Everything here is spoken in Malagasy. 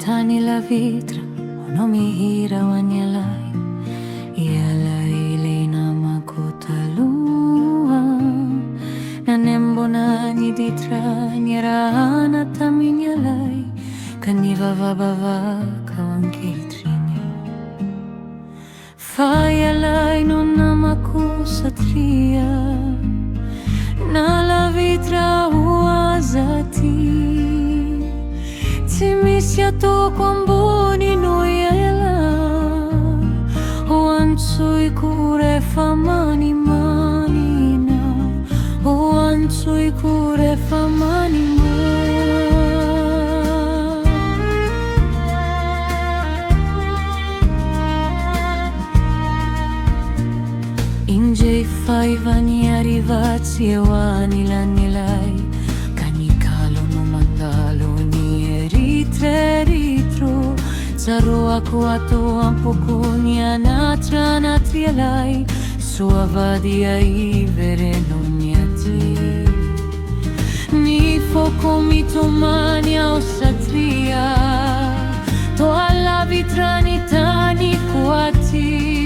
tani la vitra no mihira wanyalai ialai leina makotalua na nembo na ni ditra nirana taminyalai kaniva vabava kawankitrini fayalai no namaku satria na la vitra uazati Timisya to kwamboni no yela Oansui kure famani manina Oansui kure famani Inje faivani arrivati e wani la nilai Kanikalo no mandalo ritro Zaro aku ato ampokunya natra natrialai Sua vadia ivere non niati Ni foko mitomania o satria To alla vitranitani kuati